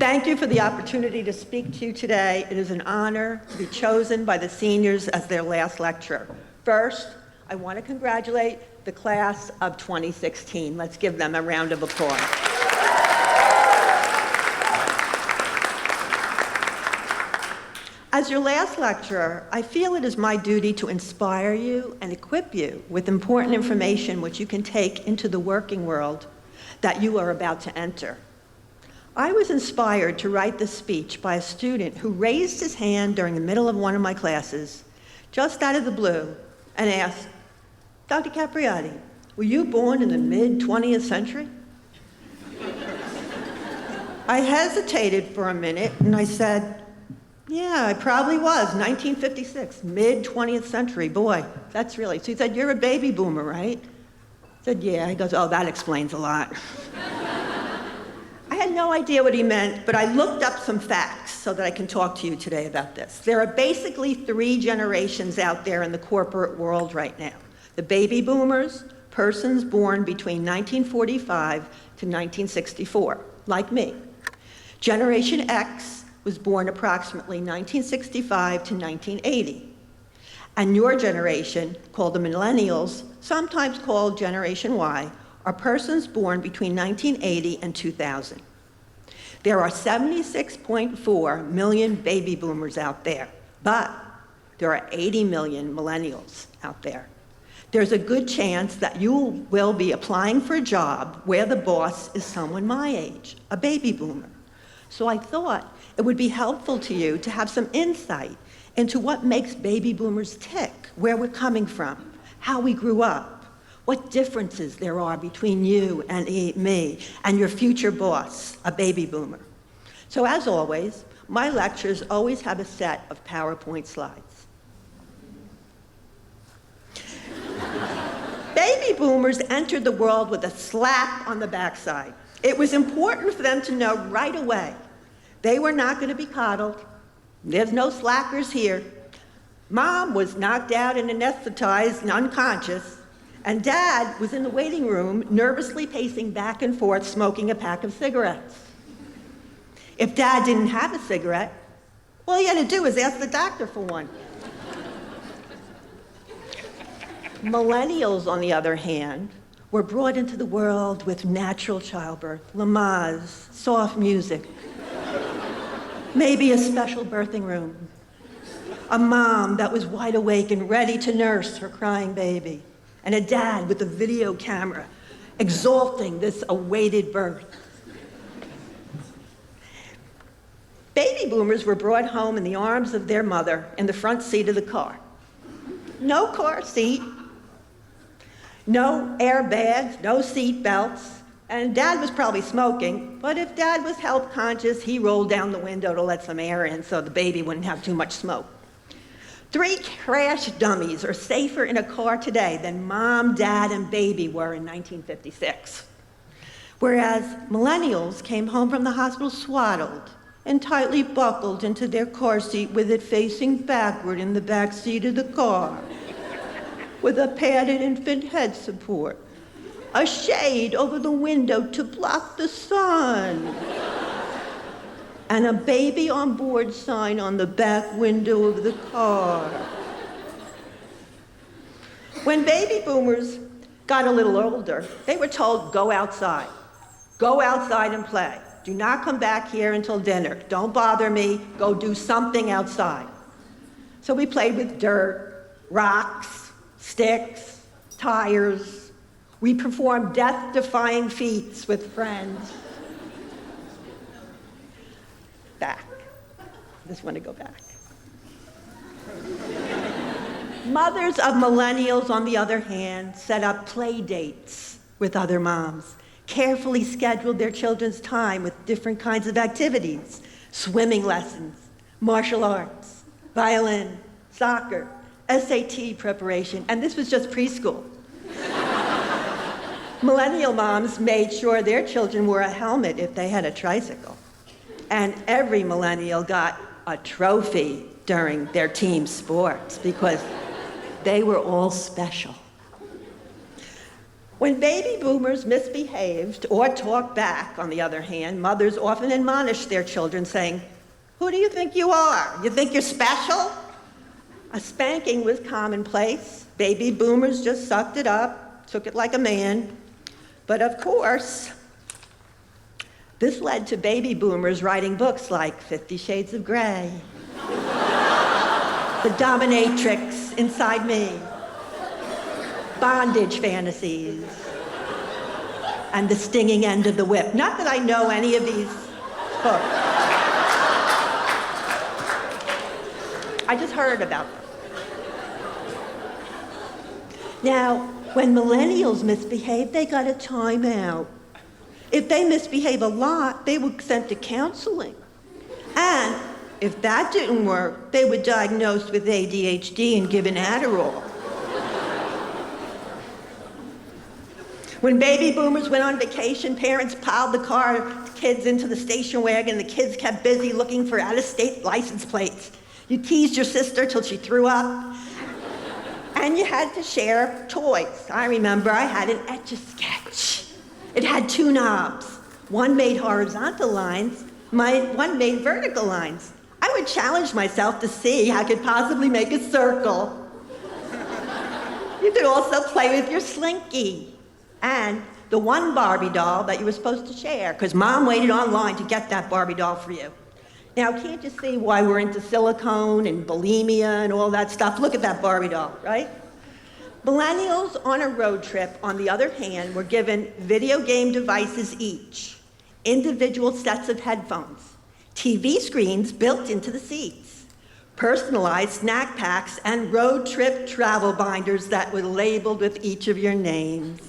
Thank you for the opportunity to speak to you today. It is an honor to be chosen by the seniors as their last lecturer. First, I want to congratulate the class of 2016. Let's give them a round of applause. As your last lecturer, I feel it is my duty to inspire you and equip you with important information which you can take into the working world that you are about to enter. I was inspired to write this speech by a student who raised his hand during the middle of one of my classes, just out of the blue, and asked, "Dr. Capriotti, were you born in the mid-20th century?" I hesitated for a minute, and I said, "Yeah, I probably was, 1956, mid-20th century, boy, that's really." So he said, "You're a baby boomer, right?" I said, "Yeah." He goes, "Oh, that explains a lot." I had no idea what he meant, but I looked up some facts so that I can talk to you today about this. There are basically 3 generations out there in the corporate world right now. The baby boomers, persons born between 1945 to 1964, like me. Generation X was born approximately 1965 to 1980. And your generation, called the millennials, sometimes called Generation Y, are persons born between 1980 and 2000. There are 76.4 million baby boomers out there, but there are 80 million millennials out there. There's a good chance that you will be applying for a job where the boss is someone my age, a baby boomer. So I thought it would be helpful to you to have some insight into what makes baby boomers tick, where we're coming from, how we grew up, what differences there are between you and me and your future boss, a baby boomer. So as always, my lectures always have a set of PowerPoint slides. Baby boomers entered the world with a slap on the backside. It was important for them to know right away they were not going to be coddled. There's no slackers here. Mom was knocked out and anesthetized and unconscious, and Dad was in the waiting room nervously pacing back and forth smoking a pack of cigarettes. If Dad didn't have a cigarette, all he had to do was ask the doctor for one. Millennials, on the other hand, were brought into the world with natural childbirth, Lamaze, soft music, maybe a special birthing room, a mom that was wide awake and ready to nurse her crying baby, and a dad with a video camera exalting this awaited birth. Baby boomers were brought home in the arms of their mother in the front seat of the car. No car seat, no airbags, no seat belts, and Dad was probably smoking, but if Dad was health conscious, he rolled down the window to let some air in so the baby wouldn't have too much smoke. 3 crash dummies are safer in a car today than Mom, Dad, and baby were in 1956. Whereas millennials came home from the hospital swaddled and tightly buckled into their car seat with it facing backward in the back seat of the car, with a padded infant head support, a shade over the window to block the sun, and a baby on board sign on the back window of the car. When baby boomers got a little older, they were told, go outside and play. Do not come back here until dinner. Don't bother me, go do something outside. So we played with dirt, rocks, sticks, tires. We performed death-defying feats with friends. Back. I just want to go back. Mothers of millennials, on the other hand, set up play dates with other moms, carefully scheduled their children's time with different kinds of activities, swimming lessons, martial arts, violin, soccer, SAT preparation, and this was just preschool. Millennial moms made sure their children wore a helmet if they had a tricycle. And every millennial got a trophy during their team sports because they were all special. When baby boomers misbehaved or talked back, on the other hand, mothers often admonished their children saying, "Who do you think you are? You think you're special?" A spanking was commonplace. Baby boomers just sucked it up, took it like a man. But of course, this led to baby boomers writing books like 50 Shades of Grey, The Dominatrix Inside Me, Bondage Fantasies, and The Stinging End of the Whip. Not that I know any of these books. I just heard about them. Now, when millennials misbehave, they got a timeout. If they misbehave a lot, they were sent to counseling. And if that didn't work, they were diagnosed with ADHD and given Adderall. When baby boomers went on vacation, parents piled the kids into the station wagon, and the kids kept busy looking for out-of-state license plates. You teased your sister till she threw up. And you had to share toys. I remember I had an Etch-a-Sketch. It had two knobs. One made horizontal lines, one made vertical lines. I would challenge myself to see how I could possibly make a circle. You could also play with your Slinky and the one Barbie doll that you were supposed to share, because Mom waited online to get that Barbie doll for you. Now, can't you see why we're into silicone and bulimia and all that stuff? Look at that Barbie doll, right? Millennials on a road trip, on the other hand, were given video game devices each, individual sets of headphones, TV screens built into the seats, personalized snack packs, and road trip travel binders that were labeled with each of your names.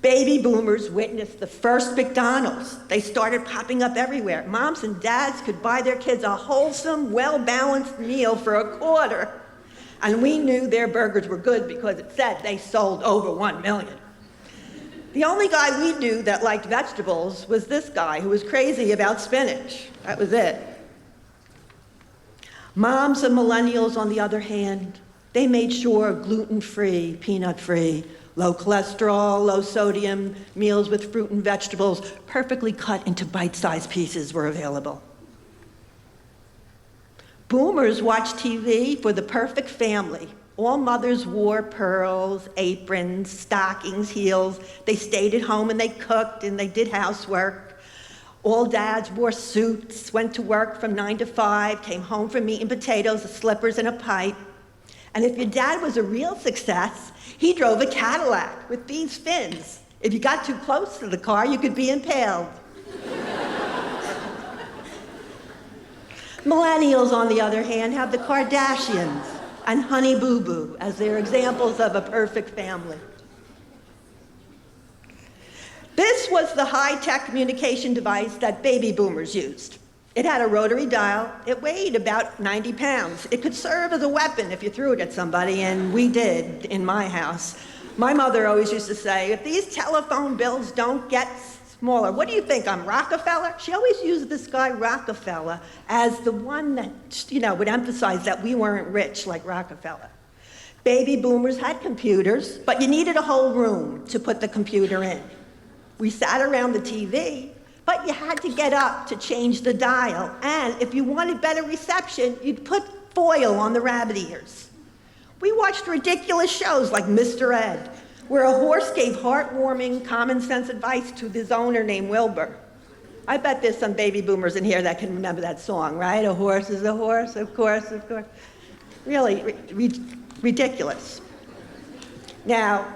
Baby boomers witnessed the first McDonald's. They started popping up everywhere. Moms and dads could buy their kids a wholesome, well-balanced meal for $0.25. And we knew their burgers were good because it said they sold over 1 million. The only guy we knew that liked vegetables was this guy who was crazy about spinach. That was it. Moms and millennials, on the other hand, they made sure gluten-free, peanut-free, low cholesterol, low sodium meals with fruit and vegetables, perfectly cut into bite-sized pieces, were available. Boomers watched TV for the perfect family. All mothers wore pearls, aprons, stockings, heels. They stayed at home and they cooked and they did housework. All dads wore suits, went to work from 9 to 5, came home from meat and potatoes, slippers and a pipe. And if your dad was a real success, he drove a Cadillac with these fins. If you got too close to the car, you could be impaled. Millennials, on the other hand, have the Kardashians and Honey Boo Boo as their examples of a perfect family. This was the high-tech communication device that baby boomers used. It had a rotary dial. It weighed about 90 pounds. It could serve as a weapon if you threw it at somebody, and we did in my house. My mother always used to say, if these telephone bills don't get smaller, what do you think, I'm Rockefeller? She always used this guy Rockefeller as the one that, would emphasize that we weren't rich like Rockefeller. Baby boomers had computers, but you needed a whole room to put the computer in. We sat around the TV, but you had to get up to change the dial. And if you wanted better reception, you'd put foil on the rabbit ears. We watched ridiculous shows like Mr. Ed, where a horse gave heartwarming, common sense advice to his owner named Wilbur. I bet there's some baby boomers in here that can remember that song, right? A horse is a horse, of course, of course. Really ridiculous. Now,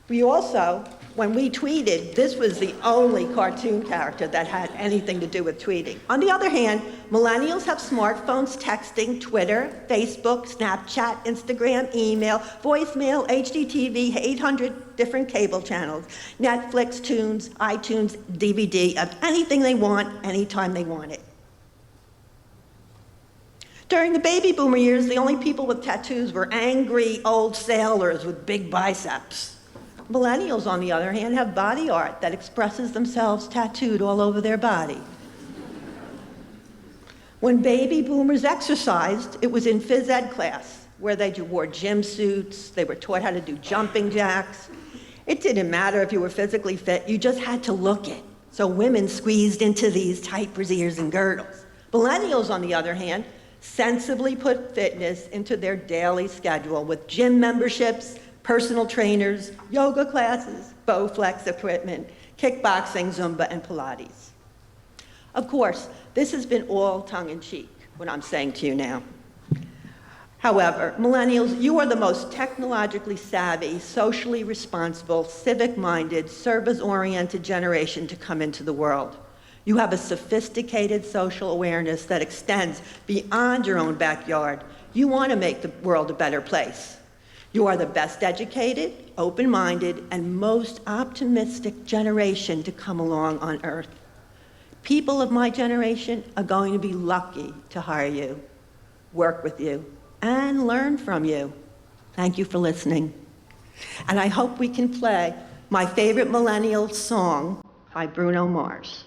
we also, when we tweeted, this was the only cartoon character that had anything to do with tweeting. On the other hand, millennials have smartphones, texting, Twitter, Facebook, Snapchat, Instagram, email, voicemail, HDTV, 800 different cable channels, Netflix, Tunes, iTunes, DVD, of anything they want, anytime they want it. During the baby boomer years, the only people with tattoos were angry old sailors with big biceps. Millennials, on the other hand, have body art that expresses themselves tattooed all over their body. When baby boomers exercised, it was in phys ed class. where they wore gym suits, they were taught how to do jumping jacks. It didn't matter if you were physically fit, you just had to look it. So women squeezed into these tight brasiers and girdles. Millennials, on the other hand, sensibly put fitness into their daily schedule with gym memberships, personal trainers, yoga classes, Bowflex equipment, kickboxing, Zumba, and Pilates. Of course, this has been all tongue-in-cheek, what I'm saying to you now. However, millennials, you are the most technologically savvy, socially responsible, civic-minded, service-oriented generation to come into the world. You have a sophisticated social awareness that extends beyond your own backyard. You want to make the world a better place. You are the best educated, open-minded, and most optimistic generation to come along on Earth. People of my generation are going to be lucky to hire you, work with you, and learn from you. Thank you for listening. And I hope we can play my favorite millennial song by Bruno Mars.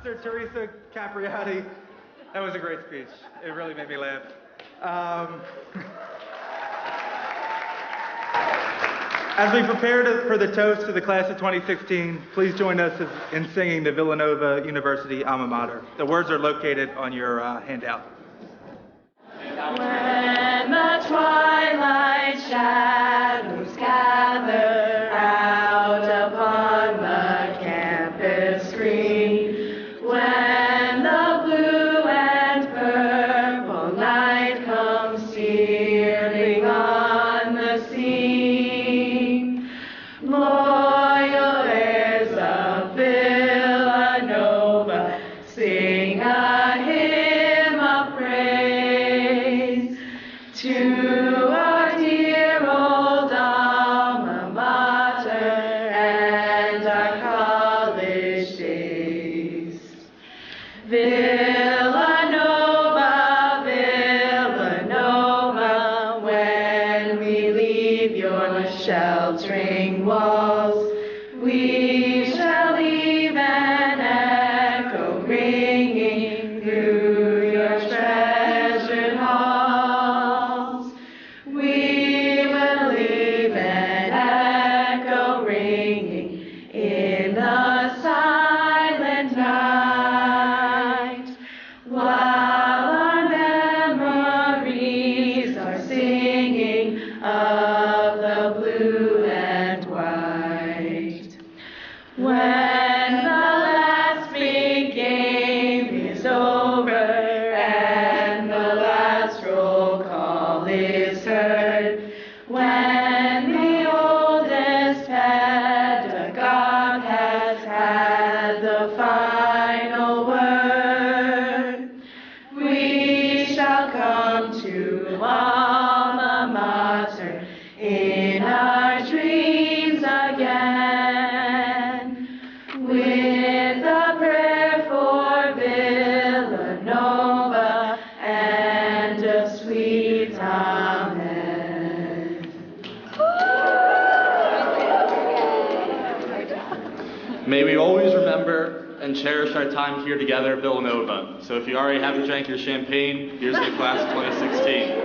Sir Teresa Capriotti, that was a great speech. It really made me laugh. As we prepare for the toast to the class of 2016, please join us in singing the Villanova University alma mater. The words are located on your handout. When the twilight shadows gather out upon the campus green, when the blue and purple night comes stealing on the scene, loyal heirs of Villanova sing a hymn of praise to our dear old alma mater and our college days. Villanova, Villanova, when we leave your sheltering walls, we shall leave an echo ringing through your treasured halls. We will leave an echo ringing in the silent night, while our memories are singing of the blue and white. When the last big game is over and the last roll call is heard, when the oldest pedagogue has had the final word, we shall come to alma mater in our dreams again, with a prayer for Villanova and a sweet amen. May we always remember and cherish our time here together at Villanova. So if you already haven't drank your champagne, here's the class of 2016.